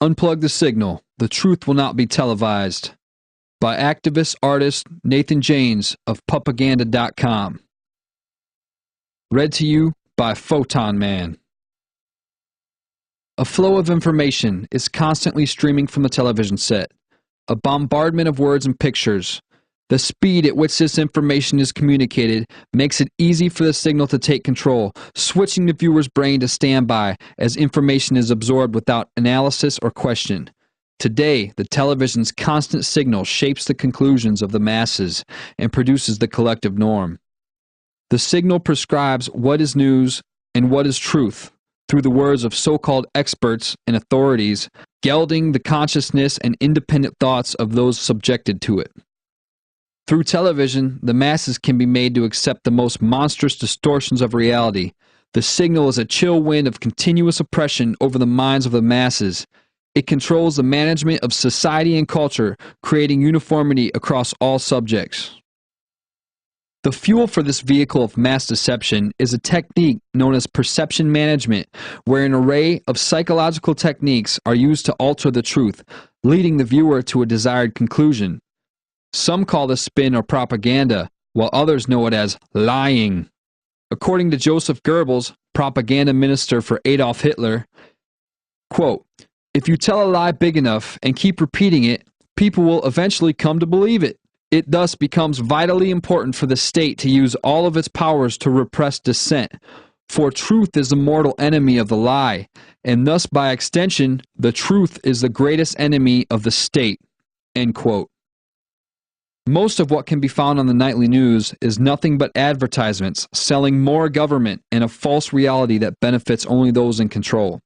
Unplug the Signal. The Truth Will Not Be Televised. By activist artist Nathan Janes of Pupaganda.com. Read to you by Photon Man. A flow of information is constantly streaming from the television set. A bombardment of words and pictures. The speed at which this information is communicated makes it easy for the signal to take control, switching the viewer's brain to standby as information is absorbed without analysis or question. Today, the television's constant signal shapes the conclusions of the masses and produces the collective norm. The signal prescribes what is news and what is truth through the words of so-called experts and authorities, gelding the consciousness and independent thoughts of those subjected to it. Through television, the masses can be made to accept the most monstrous distortions of reality. The signal is a chill wind of continuous oppression over the minds of the masses. It controls the management of society and culture, creating uniformity across all subjects. The fuel for this vehicle of mass deception is a technique known as perception management, where an array of psychological techniques are used to alter the truth, leading the viewer to a desired conclusion. Some call this spin or propaganda, while others know it as lying. According to Joseph Goebbels, propaganda minister for Adolf Hitler, quote, "If you tell a lie big enough and keep repeating it, people will eventually come to believe it. It thus becomes vitally important for the state to use all of its powers to repress dissent, for truth is the mortal enemy of the lie, and thus by extension, the truth is the greatest enemy of the state." End quote. Most of what can be found on the nightly news is nothing but advertisements selling more government and a false reality that benefits only those in control.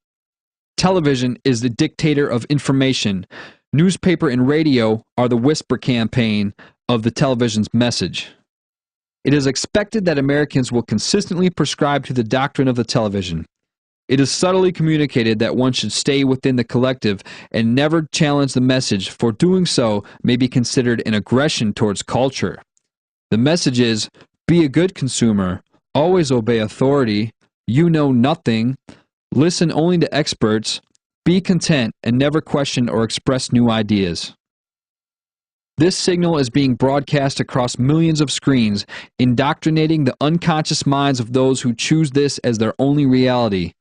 Television is the dictator of information. Newspaper and radio are the whisper campaign of the television's message. It is expected that Americans will consistently prescribe to the doctrine of the television. It is subtly communicated that one should stay within the collective and never challenge the message, for doing so may be considered an aggression towards culture. The message is, be a good consumer, always obey authority, you know nothing, listen only to experts, be content, and never question or express new ideas. This signal is being broadcast across millions of screens, indoctrinating the unconscious minds of those who choose this as their only reality.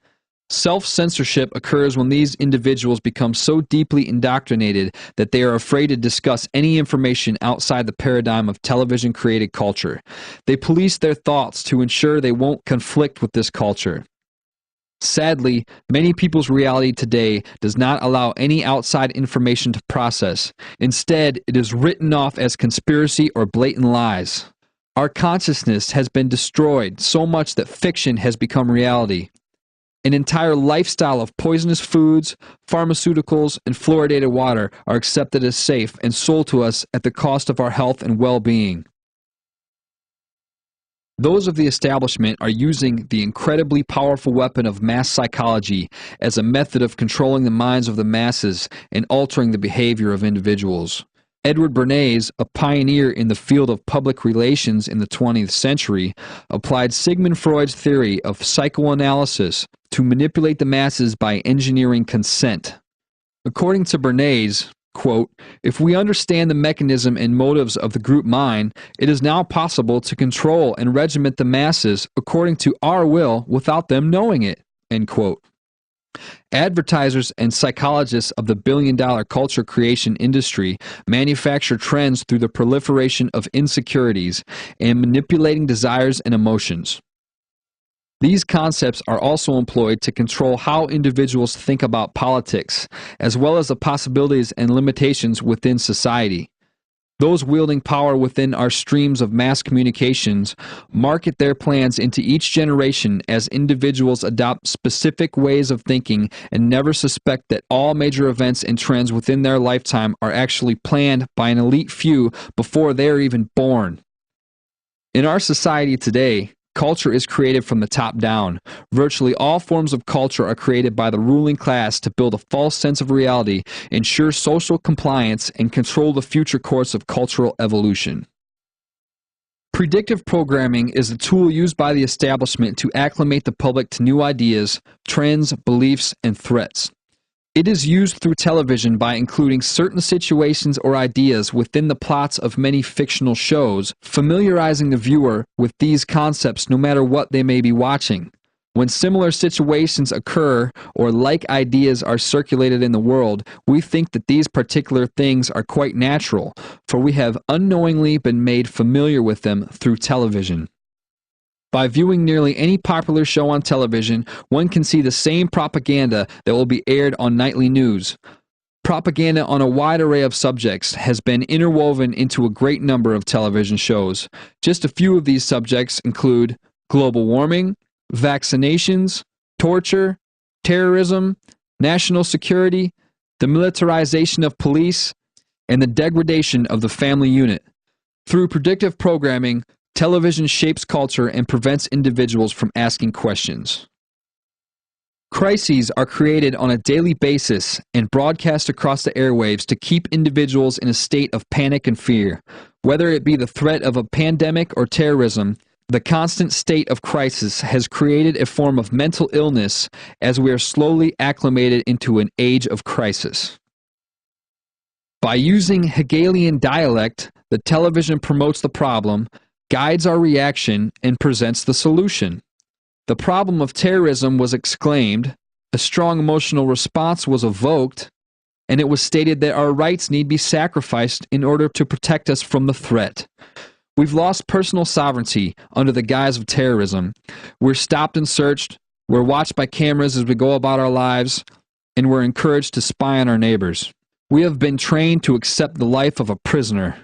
Self-censorship occurs when these individuals become so deeply indoctrinated that they are afraid to discuss any information outside the paradigm of television-created culture. They police their thoughts to ensure they won't conflict with this culture. Sadly, many people's reality today does not allow any outside information to process. Instead, it is written off as conspiracy or blatant lies. Our consciousness has been destroyed so much that fiction has become reality. An entire lifestyle of poisonous foods, pharmaceuticals, and fluoridated water are accepted as safe and sold to us at the cost of our health and well-being. Those of the establishment are using the incredibly powerful weapon of mass psychology as a method of controlling the minds of the masses and altering the behavior of individuals. Edward Bernays, a pioneer in the field of public relations in the 20th century, applied Sigmund Freud's theory of psychoanalysis to manipulate the masses by engineering consent. According to Bernays, quote, "If we understand the mechanism and motives of the group mind, it is now possible to control and regiment the masses according to our will without them knowing it." End quote. Advertisers and psychologists of the billion-dollar culture creation industry manufacture trends through the proliferation of insecurities and manipulating desires and emotions. These concepts are also employed to control how individuals think about politics, as well as the possibilities and limitations within society. Those wielding power within our streams of mass communications market their plans into each generation as individuals adopt specific ways of thinking and never suspect that all major events and trends within their lifetime are actually planned by an elite few before they are even born. In our society today, culture is created from the top down. Virtually all forms of culture are created by the ruling class to build a false sense of reality, ensure social compliance, and control the future course of cultural evolution. Predictive programming is a tool used by the establishment to acclimate the public to new ideas, trends, beliefs, and threats. It is used through television by including certain situations or ideas within the plots of many fictional shows, familiarizing the viewer with these concepts no matter what they may be watching. When similar situations occur or like ideas are circulated in the world, we think that these particular things are quite natural, for we have unknowingly been made familiar with them through television. By viewing nearly any popular show on television, one can see the same propaganda that will be aired on nightly news. Propaganda on a wide array of subjects has been interwoven into a great number of television shows. Just a few of these subjects include global warming, vaccinations, torture, terrorism, national security, the militarization of police, and the degradation of the family unit. Through predictive programming, television shapes culture and prevents individuals from asking questions. Crises are created on a daily basis and broadcast across the airwaves to keep individuals in a state of panic and fear. Whether it be the threat of a pandemic or terrorism, the constant state of crisis has created a form of mental illness as we are slowly acclimated into an age of crisis. By using Hegelian dialect, the television promotes the problem, guides our reaction, and presents the solution. The problem of terrorism was exclaimed, a strong emotional response was evoked, and it was stated that our rights need be sacrificed in order to protect us from the threat. We've lost personal sovereignty under the guise of terrorism. We're stopped and searched, we're watched by cameras as we go about our lives, and we're encouraged to spy on our neighbors. We have been trained to accept the life of a prisoner.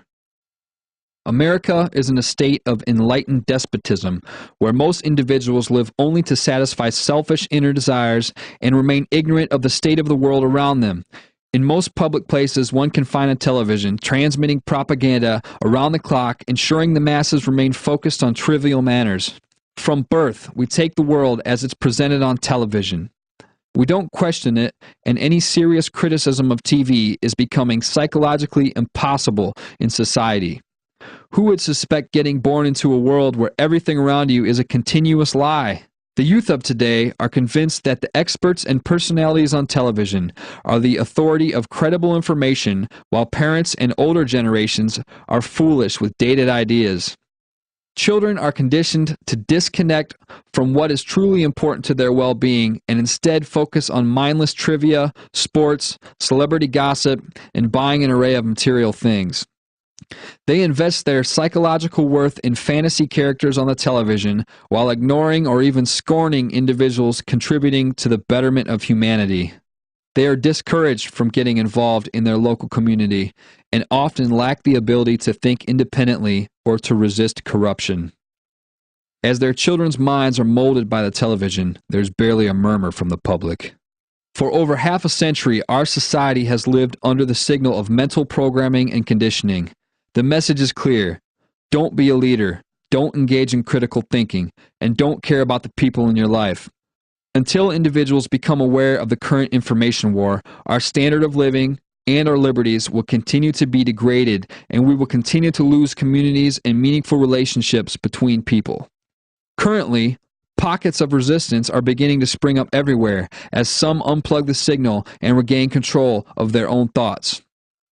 America is in a state of enlightened despotism, where most individuals live only to satisfy selfish inner desires and remain ignorant of the state of the world around them. In most public places, one can find a television transmitting propaganda around the clock, ensuring the masses remain focused on trivial matters. From birth, we take the world as it's presented on television. We don't question it, and any serious criticism of TV is becoming psychologically impossible in society. Who would suspect getting born into a world where everything around you is a continuous lie? The youth of today are convinced that the experts and personalities on television are the authority of credible information, while parents and older generations are foolish with dated ideas. Children are conditioned to disconnect from what is truly important to their well-being and instead focus on mindless trivia, sports, celebrity gossip, and buying an array of material things. They invest their psychological worth in fantasy characters on the television while ignoring or even scorning individuals contributing to the betterment of humanity. They are discouraged from getting involved in their local community and often lack the ability to think independently or to resist corruption. As their children's minds are molded by the television, there's barely a murmur from the public. For over half a century, our society has lived under the signal of mental programming and conditioning. The message is clear. Don't be a leader, don't engage in critical thinking, and don't care about the people in your life. Until individuals become aware of the current information war, our standard of living and our liberties will continue to be degraded, and we will continue to lose communities and meaningful relationships between people. Currently, pockets of resistance are beginning to spring up everywhere as some unplug the signal and regain control of their own thoughts.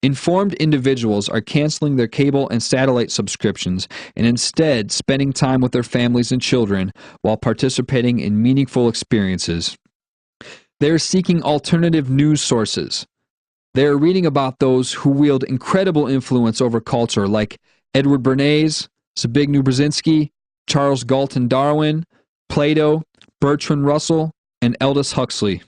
Informed individuals are canceling their cable and satellite subscriptions and instead spending time with their families and children while participating in meaningful experiences. They are seeking alternative news sources. They are reading about those who wield incredible influence over culture like Edward Bernays, Zbigniew Brzezinski, Charles Galton Darwin, Plato, Bertrand Russell, and Aldous Huxley.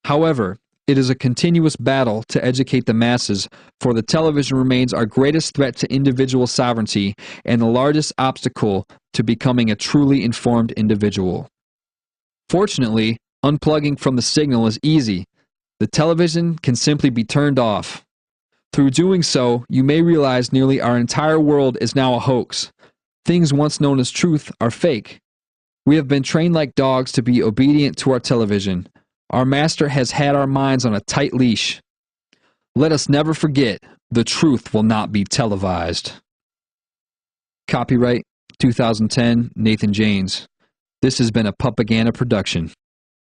However, it is a continuous battle to educate the masses, for the television remains our greatest threat to individual sovereignty and the largest obstacle to becoming a truly informed individual. Fortunately, unplugging from the signal is easy. The television can simply be turned off. Through doing so, you may realize nearly our entire world is now a hoax. Things once known as truth are fake. We have been trained like dogs to be obedient to our television. Our master has had our minds on a tight leash. Let us never forget, the truth will not be televised. Copyright 2010, Nathan Janes. This has been a Propaganda production.